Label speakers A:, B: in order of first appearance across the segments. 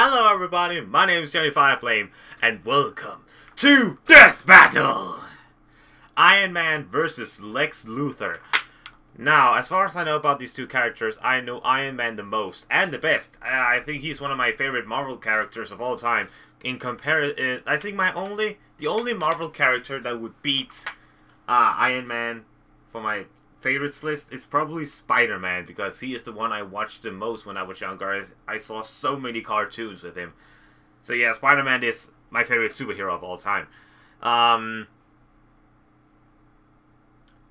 A: Hello everybody, my name is JohnnyFerno, and welcome to Death Battle! Iron Man versus Lex Luthor. Now, as far as I know about these two characters, I know Iron Man the most, and the best. I think he's one of my favorite Marvel characters of all time. I think the only Marvel character that would beat Iron Man for my favorites list is probably Spider-Man, because he is the one I watched the most when I was younger. I saw so many cartoons with him. So yeah, Spider-Man is my favorite superhero of all time.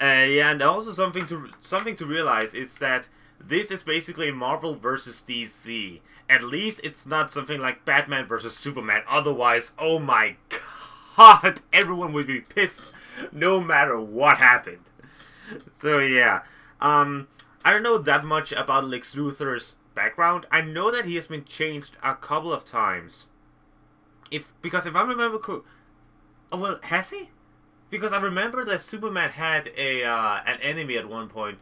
A: Yeah, and also something to realize is that this is basically Marvel versus DC. At least it's not something like Batman versus Superman. Otherwise, oh my god, everyone would be pissed no matter what happened. So yeah, I don't know that much about Lex Luthor's background. I know that he has been changed a couple of times. Because if I remember correctly, oh well, has he? Because I remember that Superman had an enemy at one point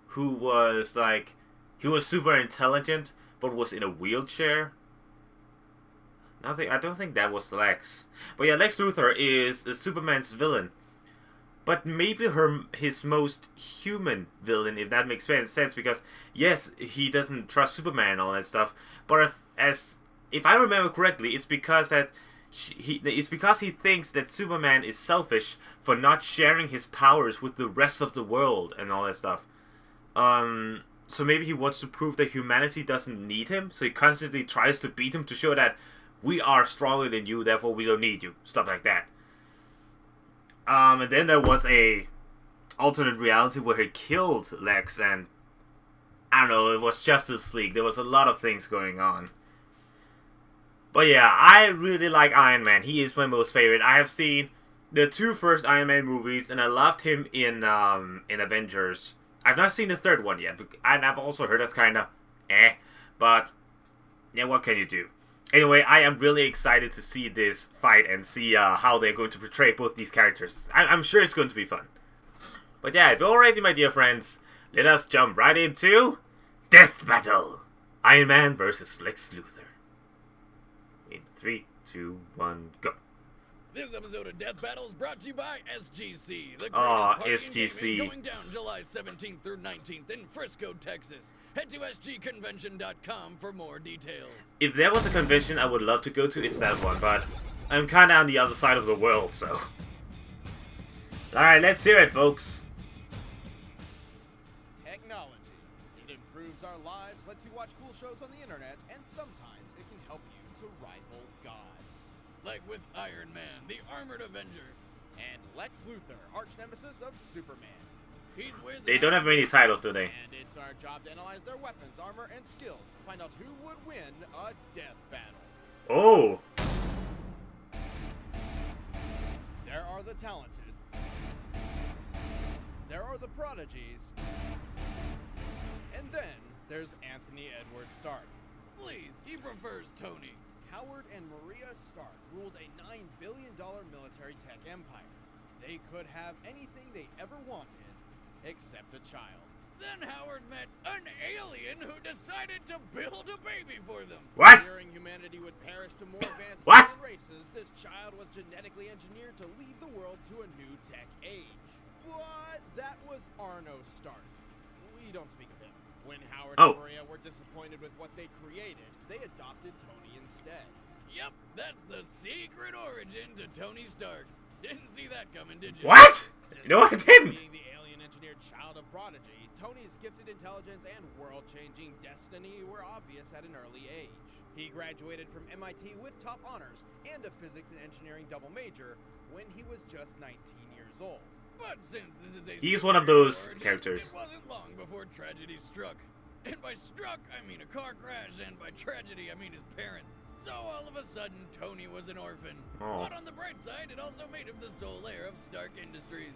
A: who was like, he was super intelligent but was in a wheelchair. I don't think that was Lex. But yeah, Lex Luthor is Superman's villain. But maybe his most human villain, if that makes sense, because yes, he doesn't trust Superman and all that stuff. But if I remember correctly, it's because he thinks that Superman is selfish for not sharing his powers with the rest of the world and all that stuff. So maybe he wants to prove that humanity doesn't need him, so he constantly tries to beat him to show that we are stronger than you, therefore we don't need you. Stuff like that. And then there was a alternate reality where he killed Lex, and I don't know, it was Justice League. There was a lot of things going on. But yeah, I really like Iron Man. He is my most favorite. I have seen the two first Iron Man movies, and I loved him in Avengers. I've not seen the third one yet, and I've also heard that's kind of but yeah, what can you do? Anyway, I am really excited to see this fight and see how they're going to portray both these characters. I'm sure it's going to be fun. But yeah, if you're all ready, my dear friends, let us jump right into Death Battle! Iron Man versus Lex Luthor. In 3, 2, 1, go.
B: This episode of Death Battle is brought to you by SGC, the greatest party in
A: SGC.
B: gaming, going down July 17th through 19th in Frisco, Texas. Head to sgconvention.com for more details.
A: If there was a convention I would love to go to, it's that one, but I'm kinda on the other side of the world, so. Alright, let's hear it, folks.
C: Technology. It improves our lives, lets you watch cool shows on the internet, and sometimes it can help you to rival gods.
B: Like with Iron Man, the Armored Avenger.
C: And Lex Luthor, arch nemesis of Superman.
B: He's with
A: They don't have many titles, do they?
C: And it's our job to analyze their weapons, armor, and skills to find out who would win a death battle.
A: Oh!
C: There are the talented. There are the prodigies. And then there's Anthony Edward Stark.
B: Please, he prefers Tony.
C: Howard and Maria Stark ruled a $9 billion military tech empire. They could have anything they ever wanted, except a child.
B: Then Howard met an alien who decided to build a baby for them.
A: What?
C: Fearing humanity would perish to more advanced
A: What?
C: alien races, this child was genetically engineered to lead the world to a new tech age. But that was Arno Stark. We don't speak of him. When Howard and Maria were disappointed with what they created, they adopted Tony instead.
B: Yep, that's the secret origin to Tony Stark. Didn't see that coming, did you?
A: What? No, I didn't!
C: Being the alien-engineered child of prodigy, Tony's gifted intelligence and world-changing destiny were obvious at an early age. He graduated from MIT with top honors and a physics and engineering double major when he was just 19 years old.
B: But since this is a
A: He's one of those
B: origin,
A: characters.
B: It wasn't long before tragedy struck. And by struck, I mean a car crash, and by tragedy, I mean his parents. So all of a sudden, Tony was an orphan.
A: Oh.
B: But on the bright side, it also made him the sole heir of Stark Industries.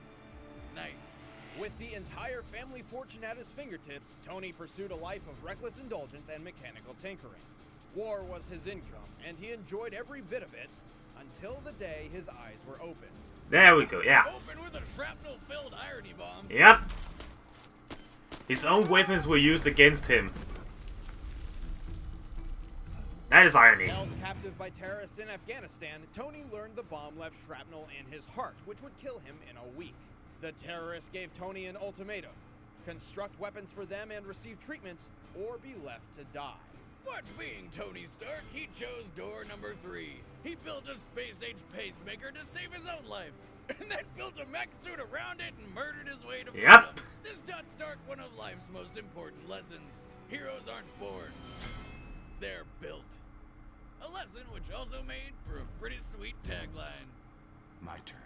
B: Nice.
C: With the entire family fortune at his fingertips, Tony pursued a life of reckless indulgence and mechanical tinkering. War was his income, and he enjoyed every bit of it until the day his eyes were opened.
A: There we go, yeah.
B: Open with a shrapnel-filled irony bomb.
A: Yep. His own weapons were used against him. That is irony.
C: Held captive by terrorists in Afghanistan, Tony learned the bomb left shrapnel in his heart, which would kill him in a week. The terrorists gave Tony an ultimatum: construct weapons for them and receive treatment, or be left to die.
B: What being Tony Stark, he chose door number 3. He built a space-age pacemaker to save his own life, and then built a mech suit around it and murdered his way to freedom.
A: Yep.
B: This taught Stark one of life's most important lessons. Heroes aren't born, they're built. A lesson which also made for a pretty sweet tagline.
D: My turn.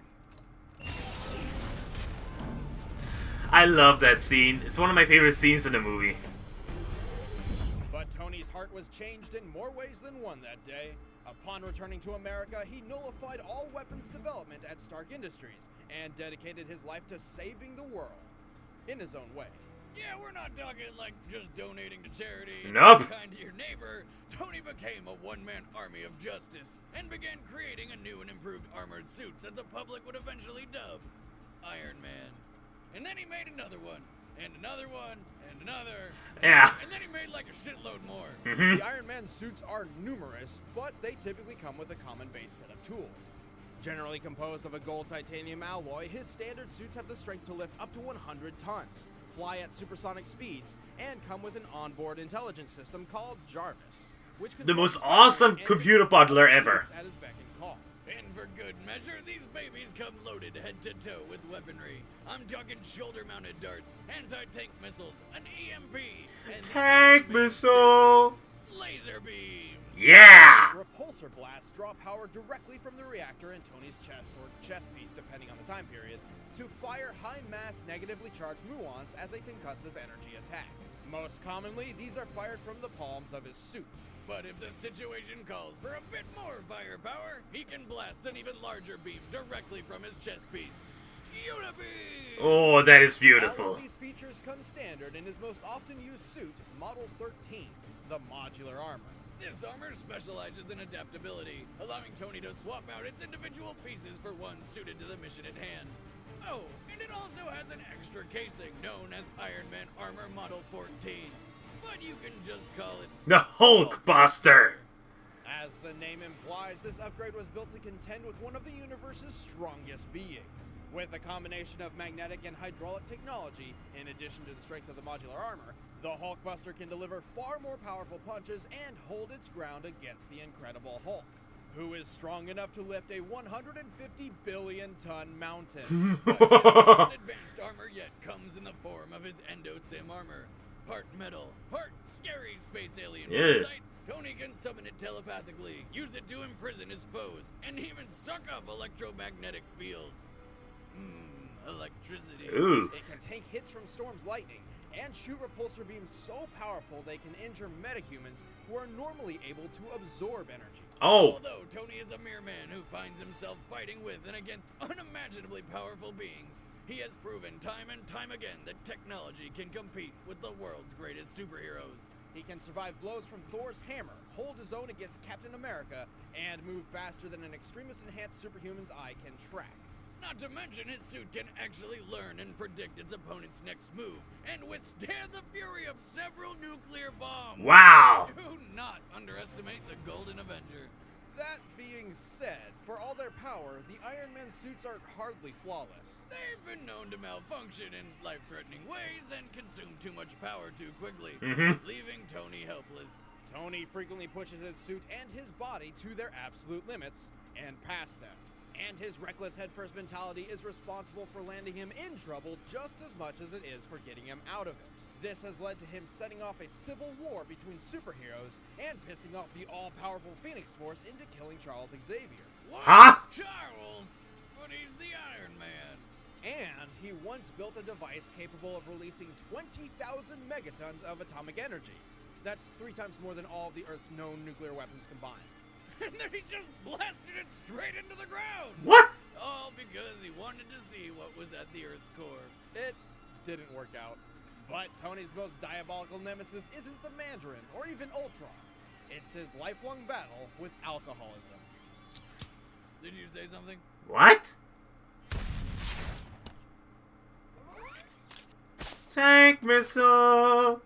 A: I love that scene. It's one of my favorite scenes in the movie.
C: But Tony's heart was changed in more ways than one that day. Upon returning to America, he nullified all weapons development at Stark Industries and dedicated his life to saving the world in his own way.
B: Yeah, we're not talking like just donating to charity.
A: Nope.
B: Kind to your neighbor. Tony became a one-man army of justice and began creating a new and improved armored suit that the public would eventually dub Iron Man. And then he made another one, and another one, and another.
A: Yeah.
B: And then he made like a shitload more.
A: Mm-hmm.
C: The Iron Man suits are numerous, but they typically come with a common base set of tools. Generally composed of a gold titanium alloy, his standard suits have the strength to lift up to 100 tons, fly at supersonic speeds, and come with an onboard intelligence system called Jarvis, which
A: The most awesome computer butler ever.
C: at his beck and call.
B: And for good measure, these babies come loaded head to toe with weaponry. I'm talking shoulder-mounted darts, anti-tank missiles, an EMP, and
A: Tank missile.
B: laser beams.
A: Yeah.
C: Repulsor blasts draw power directly from the reactor in Tony's chest or chest piece, depending on the time period, to fire high-mass negatively charged muons as a concussive energy attack. Most commonly, these are fired from the palms of his suit.
B: But if the situation calls for a bit more firepower, he can blast an even larger beam directly from his chest piece. Unibeam!
A: Oh, that is
C: All
A: beautiful.
C: of these features come standard in his most often used suit, Model 13, the modular armor.
B: This armor specializes in adaptability, allowing Tony to swap out its individual pieces for one suited to the mission at hand. Oh, and it also has an extra casing known as Iron Man Armor Model 14. But you can just call it
A: The Hulkbuster.
C: As the name implies, this upgrade was built to contend with one of the universe's strongest beings. With a combination of magnetic and hydraulic technology, in addition to the strength of the modular armor, the Hulkbuster can deliver far more powerful punches and hold its ground against the Incredible Hulk, who is strong enough to lift a 150 billion ton mountain.
B: But his most advanced armor yet comes in the form of his Endosim armor. Part metal, part scary space alien parasite. Tony can summon it telepathically, use it to imprison his foes, and even suck up electromagnetic fields. Electricity.
A: Ooh.
C: It can take hits from Storm's lightning and shoot repulsor beams so powerful they can injure metahumans who are normally able to absorb energy.
A: Oh.
B: Although Tony is a mere man who finds himself fighting with and against unimaginably powerful beings, he has proven time and time again that technology can compete with the world's greatest superheroes.
C: He can survive blows from Thor's hammer, hold his own against Captain America, and move faster than an Extremis-enhanced superhuman's eye can track.
B: Not to mention his suit can actually learn and predict its opponent's next move, and withstand the fury of several nuclear bombs.
A: Wow.
B: Do not underestimate the Golden Avenger.
C: That being said, for all their power, the Iron Man suits are hardly flawless.
B: They've been known to malfunction in life-threatening ways and consume too much power too quickly, leaving Tony helpless.
C: Tony frequently pushes his suit and his body to their absolute limits, and past them. And his reckless headfirst mentality is responsible for landing him in trouble just as much as it is for getting him out of it. This has led to him setting off a civil war between superheroes and pissing off the all-powerful Phoenix Force into killing Charles Xavier.
B: What?
A: Huh?
B: Charles? But he's the Iron Man.
C: And he once built a device capable of releasing 20,000 megatons of atomic energy. That's 3 times more than all of the Earth's known nuclear weapons combined.
B: And then he just blasted it straight into the ground.
A: What?
B: All because he wanted to see what was at the Earth's core.
C: It didn't work out. But Tony's most diabolical nemesis isn't the Mandarin or even Ultron. It's his lifelong battle with alcoholism.
B: Did you say something?
A: What? Tank missile.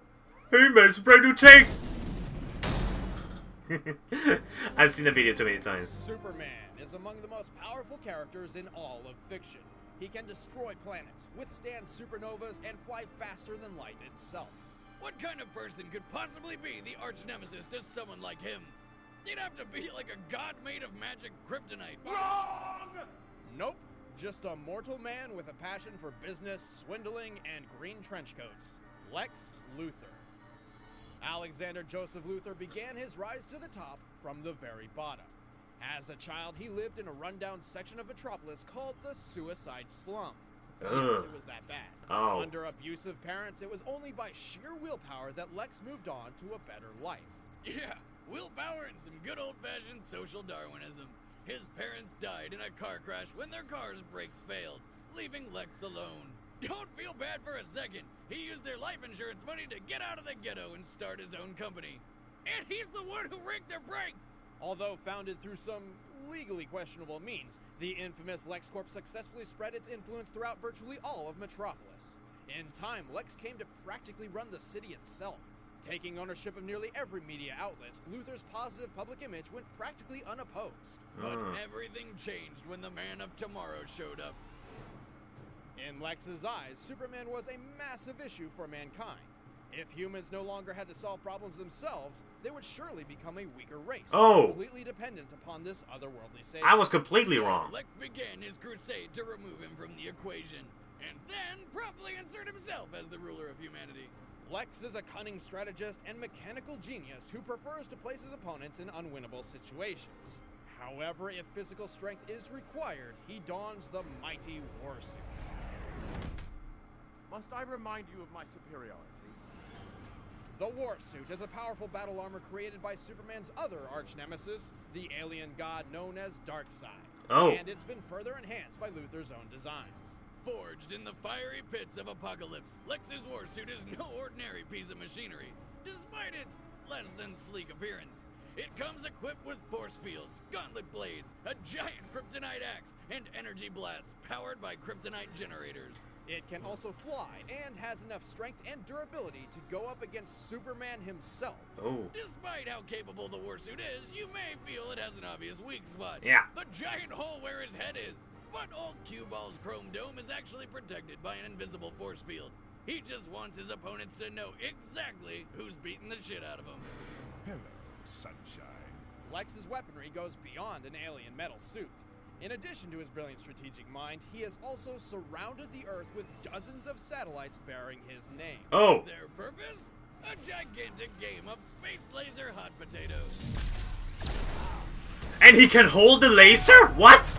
A: He made a brand new tank. I've seen the video too many times.
C: Superman is among the most powerful characters in all of fiction. He can destroy planets, withstand supernovas, and fly faster than light itself.
B: What kind of person could possibly be the arch nemesis to someone like him? He'd have to be like a god made of magic kryptonite.
C: Wrong! Nope. Just a mortal man with a passion for business, swindling, and green trench coats. Lex Luthor. Alexander Joseph Luthor began his rise to the top from the very bottom. As a child, he lived in a rundown section of Metropolis called the Suicide Slum. Yes, it was that bad.
A: Oh.
C: Under abusive parents, it was only by sheer willpower that Lex moved on to a better life.
B: Yeah, willpower and some good old-fashioned social Darwinism. His parents died in a car crash when their car's brakes failed, leaving Lex alone. Don't feel bad for a second. He used their life insurance money to get out of the ghetto and start his own company. And he's the one who rigged their brakes!
C: Although founded through some legally questionable means, the infamous LexCorp successfully spread its influence throughout virtually all of Metropolis. In time, Lex came to practically run the city itself. Taking ownership of nearly every media outlet, Luthor's positive public image went practically unopposed.
B: But everything changed when the Man of Tomorrow showed up.
C: In Lex's eyes, Superman was a massive issue for mankind. If humans no longer had to solve problems themselves, they would surely become a weaker race, completely dependent upon this otherworldly savior.
A: I was completely wrong.
B: Lex began his crusade to remove him from the equation, and then promptly insert himself as the ruler of humanity.
C: Lex is a cunning strategist and mechanical genius who prefers to place his opponents in unwinnable situations. However, if physical strength is required, he dons the mighty Warsuit.
E: Must I remind you of my superiority?
C: The Warsuit is a powerful battle armor created by Superman's other arch-nemesis, the alien god known as Darkseid.
A: Oh.
C: And it's been further enhanced by Luthor's own designs.
B: Forged in the fiery pits of Apocalypse, Lex's Warsuit is no ordinary piece of machinery, despite its less-than-sleek appearance. It comes equipped with force fields, gauntlet blades, a giant kryptonite axe, and energy blasts powered by kryptonite generators.
C: It can also fly and has enough strength and durability to go up against Superman himself.
A: Oh.
B: Despite how capable the Warsuit is, you may feel it has an obvious weak spot.
A: Yeah.
B: The giant hole where his head is. But old Q-Ball's chrome dome is actually protected by an invisible force field. He just wants his opponents to know exactly who's beating the shit out of him.
D: Hello, sunshine.
C: Lex's weaponry goes beyond an alien metal suit. In addition to his brilliant strategic mind, he has also surrounded the Earth with dozens of satellites bearing his name.
A: Oh.
B: Their purpose? A gigantic game of space laser hot potatoes.
A: And he can hold the laser? What?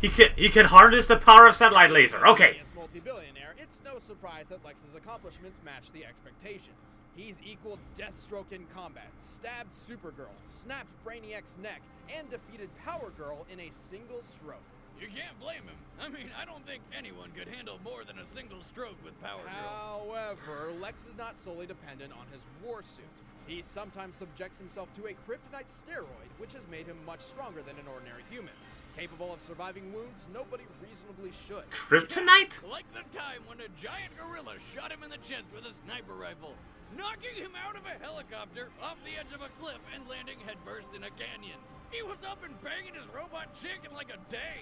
A: He can harness the power of satellite laser. Okay.
C: As multi-billionaire, it's no surprise that Lex's accomplishments match the expectations. He's equaled Deathstroke in combat, stabbed Supergirl, snapped Brainiac's neck, and defeated Power Girl in a single stroke.
B: You can't blame him. I mean, I don't think anyone could handle more than a single stroke with Power Girl.
C: However, Lex is not solely dependent on his Warsuit. He sometimes subjects himself to a kryptonite steroid, which has made him much stronger than an ordinary human. Capable of surviving wounds nobody reasonably should.
A: Kryptonite?
B: Like the time when a giant gorilla shot him in the chest with a sniper rifle, knocking him out of a helicopter off the edge of a cliff and landing headfirst in a canyon. He was up and banging his robot chick in like a day.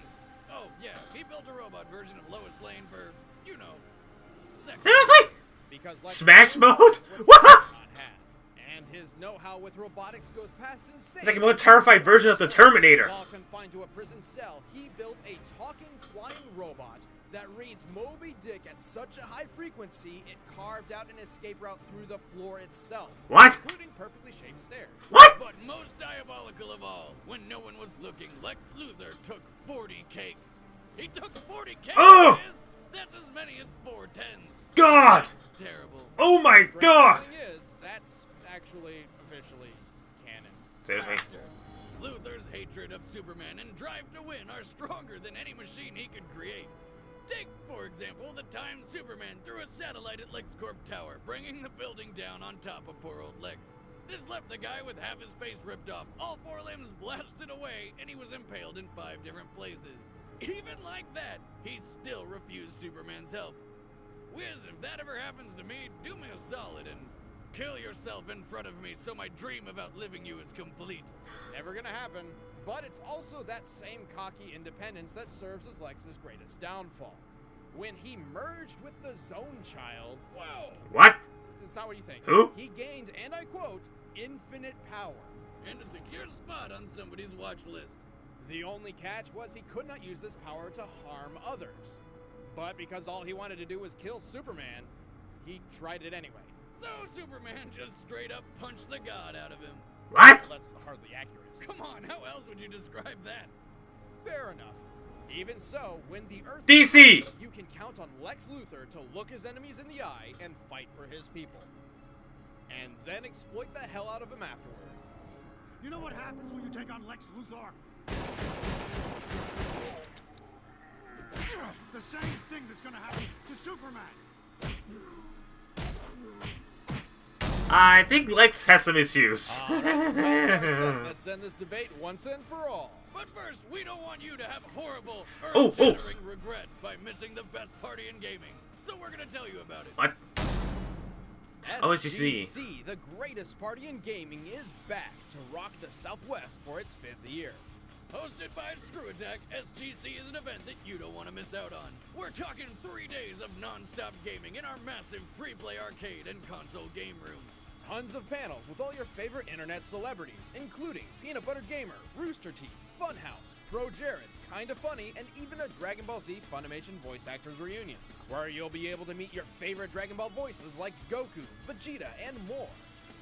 B: Oh, yeah, he built a robot version of Lois Lane for, you know, sex.
A: Seriously?
C: Because Lex
A: Smash mode?
C: is what he does not have. And his know-how with robotics goes past insane.
A: It's like a more terrified version of the Terminator.
C: While confined to a prison cell, he built a talking, flying robot that reads Moby Dick at such a high frequency, it carved out an escape route through the floor itself.
A: What?
C: Including perfectly shaped stairs.
A: What?
B: But most diabolical of all, when no one was looking, Lex Luthor took 40 cakes. He took 40 cakes,
A: Oh!
B: Liz. That's as many as 4 tens.
A: God!
B: That's terrible.
A: Oh my
C: Great
A: God!
C: thing is, that's actually officially canon.
A: Seriously?
B: Luthor's hatred of Superman and drive to win are stronger than any machine he could create. Take, for example, the time Superman threw a satellite at LexCorp Tower, bringing the building down on top of poor old Lex. This left the guy with half his face ripped off, all 4 limbs blasted away, and he was impaled in 5 different places. Even like that, he still refused Superman's help. Wiz, if that ever happens to me, do me a solid and Kill yourself in front of me so my dream of outliving you is complete.
C: Never gonna happen. But it's also that same cocky independence that serves as Lex's greatest downfall. When he merged with the Zone Child,
B: Whoa!
A: What?
C: it's not what you think.
A: Who?
C: He gained, and I quote, infinite power.
B: And a secure spot on somebody's watch list.
C: The only catch was he could not use this power to harm others. But because all he wanted to do was kill Superman, he tried it anyway.
B: So Superman just straight up punched the god out of him.
A: What?
C: Well, that's hardly accurate.
B: Come on, how else would you describe that?
C: Fair enough. Even so, when the Earth
A: DC!
C: you can count on Lex Luthor to look his enemies in the eye and fight for his people. And then exploit the hell out of him afterward.
F: You know what happens when you take on Lex Luthor? The same thing that's gonna happen to Superman.
A: I think Lex has some issues.
C: Let's end this debate once and for all.
B: But first, we don't want you to have horrible,
A: Oh,
B: earth-shattering regret by missing the best party in gaming. So we're gonna tell you about it.
A: What? Oh, as you see.
C: SGC, the greatest party in gaming, is back to rock the Southwest for its 5th year.
B: Hosted by Screw Attack, SGC is an event that you don't want to miss out on. We're talking 3 days of non-stop gaming in our massive free-play arcade and console game room.
C: Tons of panels with all your favorite internet celebrities, including Peanut Butter Gamer, Rooster Teeth, Funhouse, Pro Jared, Kinda Funny, and even a Dragon Ball Z Funimation voice actors reunion, where you'll be able to meet your favorite Dragon Ball voices like Goku, Vegeta, and more.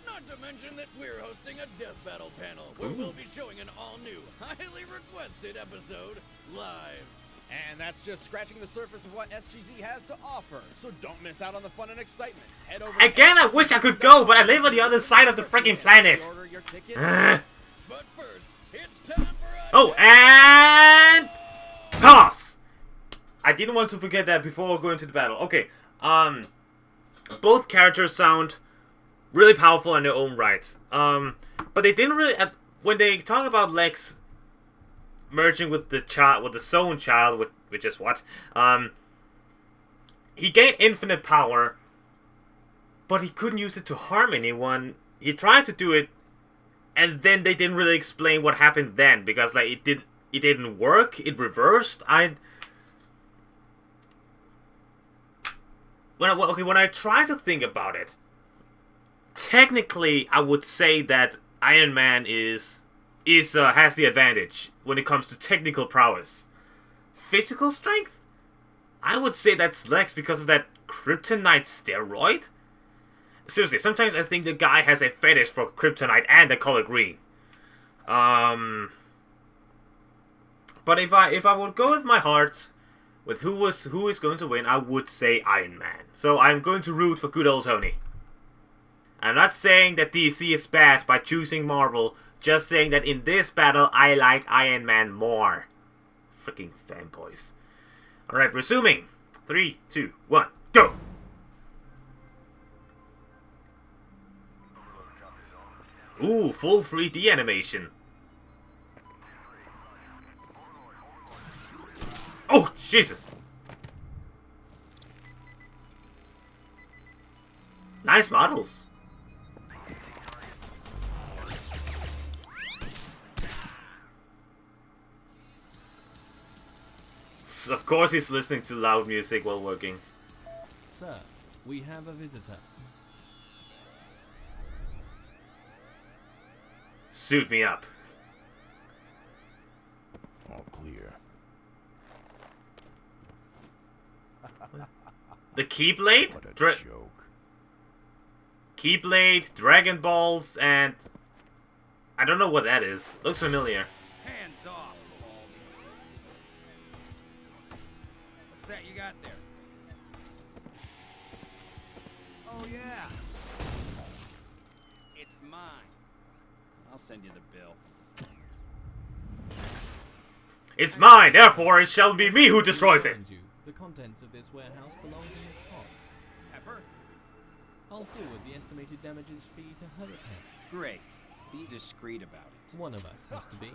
B: Not to mention that we're hosting a Death Battle panel, where we'll be showing an all-new, highly requested episode live.
C: And that's just scratching the surface of what SGC has to offer, so don't miss out on the fun and excitement. Head over
A: Again, I wish I could go, but I live on the other side of the freaking planet.
C: Order your ticket.
B: But first, it's time for a
A: Oh, and pause. I didn't want to forget that before going to the battle. Okay, both characters sound really powerful in their own rights. But they didn't really when they talk about Lex merging with the Zone Child, which is what he gained infinite power, but he couldn't use it to harm anyone. He tried to do it, and then they didn't really explain what happened then, because like it didn't work. It reversed. When I try to think about it, technically I would say that Iron Man has the advantage when it comes to technical prowess. Physical strength? I would say that's Lex because of that kryptonite steroid. Seriously, sometimes I think the guy has a fetish for kryptonite and the color green. But if I would go with my heart, with who is going to win, I would say Iron Man. So I'm going to root for good old Tony. I'm not saying that DC is bad by choosing Marvel, just saying that in this battle I like Iron Man more. Freaking fanboys. Alright, resuming. 3, 2, 1, go! Ooh, full 3D animation. Oh, Jesus! Nice models. Of course he's listening to loud music while working.
G: Sir, we have a visitor.
A: Suit me up.
D: All clear.
A: The Keyblade?
D: What a joke.
A: Keyblade, Dragon Balls, and... I don't know what that is. Looks familiar.
F: Hands off, Bald. What's that you got there? Oh, yeah. It's mine. I'll send you the bill.
A: It's mine, therefore it shall be me who destroys it.
G: Mind you, the contents of this warehouse belong in this pots.
F: Pepper?
G: I'll forward the estimated damages fee to Hurricane.
F: Great. Be discreet about it.
G: One of us has to be.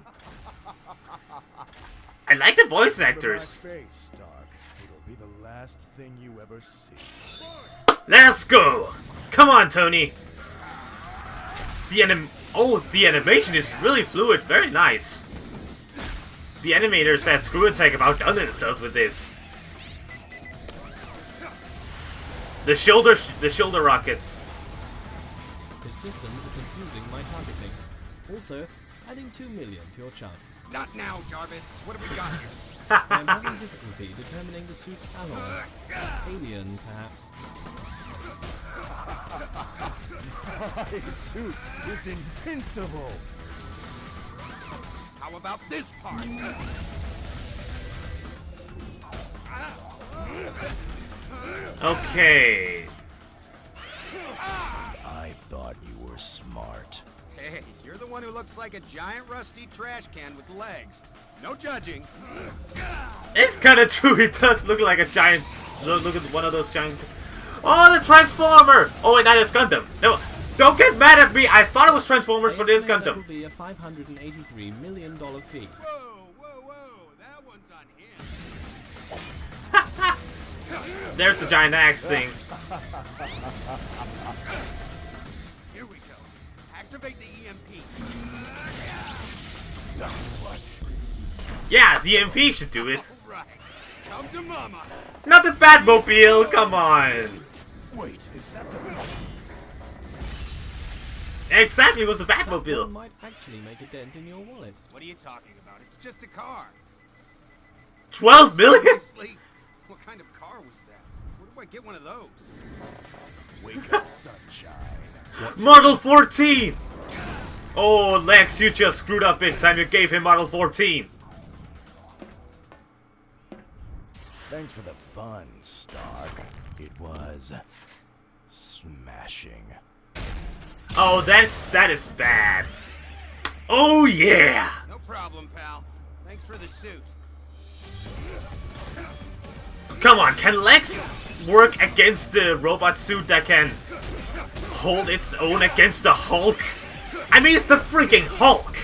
A: I like the voice
D: Remember my
A: actors.
D: face, Stark. It'll be the last thing you ever see.
A: Let's go! Come on, Tony. the animation is really fluid. Very nice. The animators at Screw Attack have outdone themselves with this. The shoulder rockets.
G: His systems are confusing my targeting. Also, adding 2 million to your chances.
F: Not now, Jarvis. What have we got here?
G: I'm having difficulty determining the suit's alloy. Alien, perhaps.
D: My suit is invincible.
F: How about this part?
A: Okay.
D: I thought you were smart.
F: Hey, you're the one who looks like a giant rusty trash can with legs. No judging.
A: It's kind of true. He does look like a giant. Look at one of those giant. Oh, the Transformer! Oh wait, that is Gundam. No, don't get mad at me. I thought it was Transformers, but it is
G: That will
A: Gundam.
G: be a $583 million fee.
F: Whoa, whoa, whoa. That one's on him.
A: There's the giant axe thing.
F: Here we go. Activate the EMP.
A: Yeah, the MP should do it.
F: All right. Come to mama.
A: Not the Batmobile. Come on.
D: Wait, is that the...
A: Exactly, it was the
G: One
A: Batmobile.
G: might actually make a dent in your wallet.
F: What are you talking about? It's just a car.
A: 12 million?
F: Seriously? What kind of car was that? Where do I get one of those?
D: Wake up, sunshine.
A: Model 14. Oh, Lex, you just screwed up big time. You gave him Model 14.
D: Thanks for the fun, Stark. It was... smashing.
A: Oh, that is bad. Oh yeah.
F: No problem, pal. Thanks for the suit.
A: Come on, can Lex work against the robot suit that can hold its own against the Hulk? I mean, it's the freaking Hulk.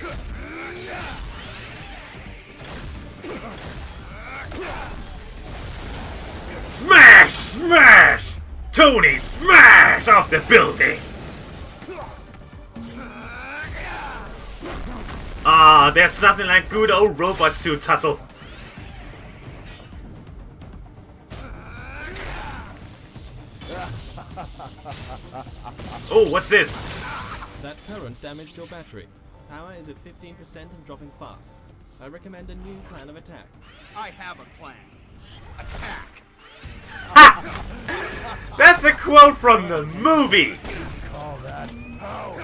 A: Smash! Smash! Tony, smash off the building! Ah, there's nothing like good old robot suit tussle. Oh, what's this?
G: That current damaged your battery. Power is at 15% and dropping fast. I recommend a new plan of attack.
F: I have a plan. Attack.
A: That's a quote from the movie.
D: Call that power.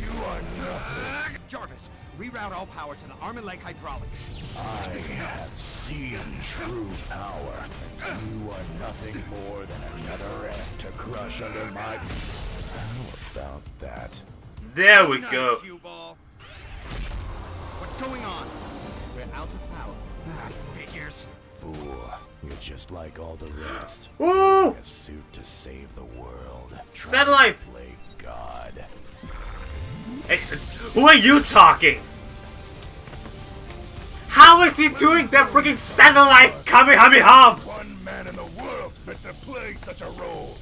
D: You are nothing.
F: Jarvis, reroute all power to the arm and leg hydraulics.
D: I have seen true power. You are nothing more than another ant to crush under my... How about that?
A: There we
F: Good night,
A: go.
F: cue ball. What's going on?
G: We're out of power.
F: Figures.
D: Fool, you're just like all the rest.
A: Ooh!
D: A suit to save the world.
A: Satellite!
D: Trying to play God.
A: Hey, who are you talking? How is he doing that freaking satellite Kamehameha?
D: One man in the world fit to play such a role.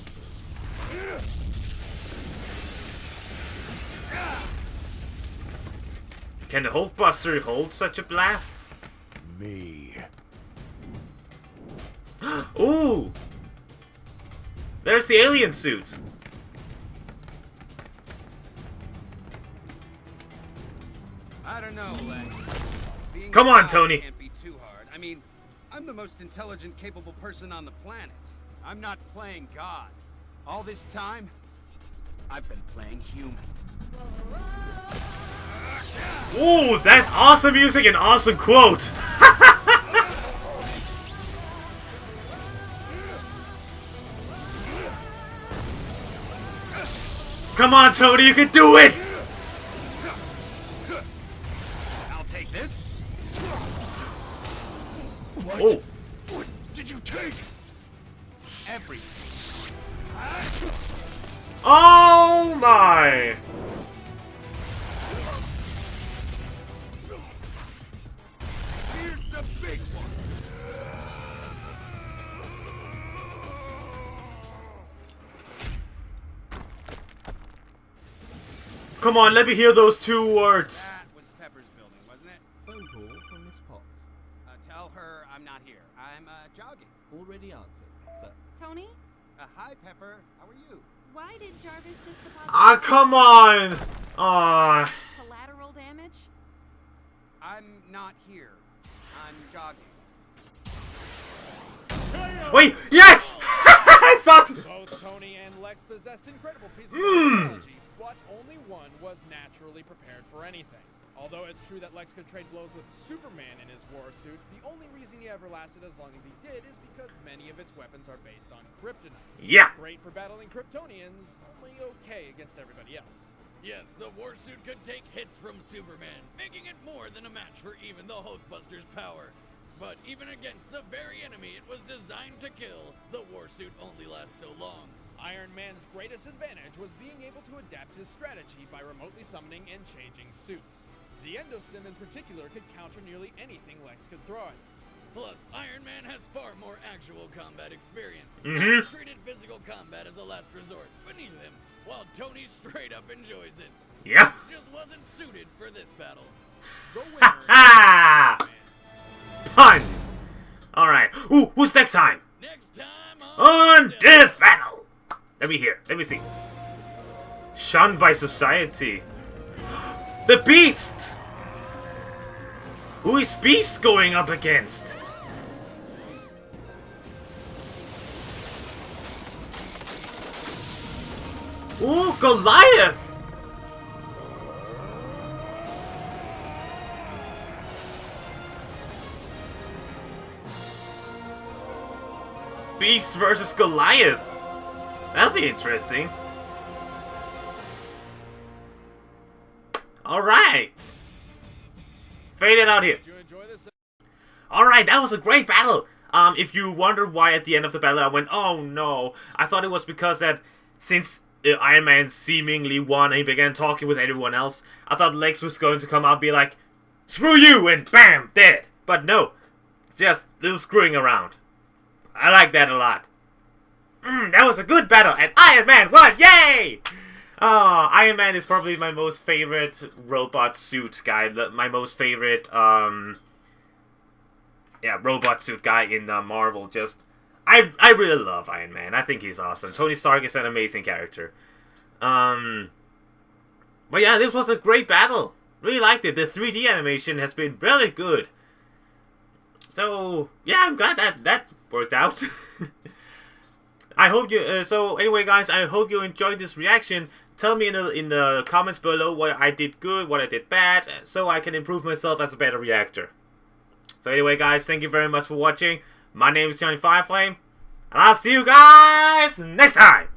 A: Can the Hulkbuster hold such a blast?
D: Me.
A: Ooh! There's the alien suit.
F: I don't know, Lex. Being
A: Come on,
F: God
A: Tony.
F: Can't be too hard. I mean, I'm the most intelligent, capable person on the planet. I'm not playing God. All this time, I've been playing human.
A: Ooh, that's awesome music and awesome quote. Come on, Tony, you can do it!
F: I'll take this.
D: What?
A: Oh,
D: What did you take?
F: Everything.
A: oh my!
F: Here's the big one.
A: come on, let me hear those 2 words.
F: That was Pepper's building, wasn't it?
G: Phone call from Miss Potts.
F: Tell her I'm not here. I'm jogging.
G: Already answered, sir.
H: Tony,
F: Hi, Pepper. How are you?
H: why did Jarvis just deposit
A: Ah, come on. Ah.
H: collateral damage?
F: I'm not here. I'm jogging.
A: Wait, yes! I thought...
C: Both Tony and Lex possessed incredible pieces of technology, but only one was naturally prepared for anything. Although it's true that Lex could trade blows with Superman in his war suit, the only reason he ever lasted as long as he did is because many of its weapons are based on kryptonite.
A: Yeah.
C: Great for battling Kryptonians, only okay against everybody else.
B: Yes, the warsuit could take hits from Superman, making it more than a match for even the Hulkbuster's power. But even against the very enemy it was designed to kill, the warsuit only lasts so long.
C: Iron Man's greatest advantage was being able to adapt his strategy by remotely summoning and changing suits. The Endosim in particular could counter nearly anything Lex could throw at it.
B: Plus, Iron Man has far more actual combat experience.
A: Mhm.
B: He's treated physical combat as a last resort beneath him, while Tony straight up enjoys it.
A: Yeah.
B: He just wasn't suited for this battle.
C: The winner is
A: Ha!
C: Iron Man.
A: Pun. Alright. Ooh, who's next time?
B: Next time
A: On Death Battle. Let me hear. Let me see. Shunned by society. The Beast! Who is Beast going up against? Ooh, Goliath! Beast versus Goliath. That'll be interesting. Alright. Fade it out here.
C: Did you enjoy this?
A: Alright, that was a great battle. If you wonder why at the end of the battle I went, oh no, I thought it was because that since Iron Man seemingly won and he began talking with everyone else, I thought Lex was going to come out and be like, screw you, and bam, dead. But no, just little screwing around. I like that a lot. That was a good battle, and Iron Man won, yay! Iron Man is probably my most favorite robot suit guy, my most favorite, robot suit guy in Marvel. Just, I really love Iron Man. I think he's awesome. Tony Stark is an amazing character. But yeah, this was a great battle. Really liked it. The 3D animation has been really good. So, yeah, I'm glad that worked out. I hope you, so anyway guys, I hope you enjoyed this reaction. Tell me in the comments below what I did good, what I did bad, so I can improve myself as a better reactor. So anyway guys, thank you very much for watching. My name is Johnny Fireflame, and I'll see you guys next time!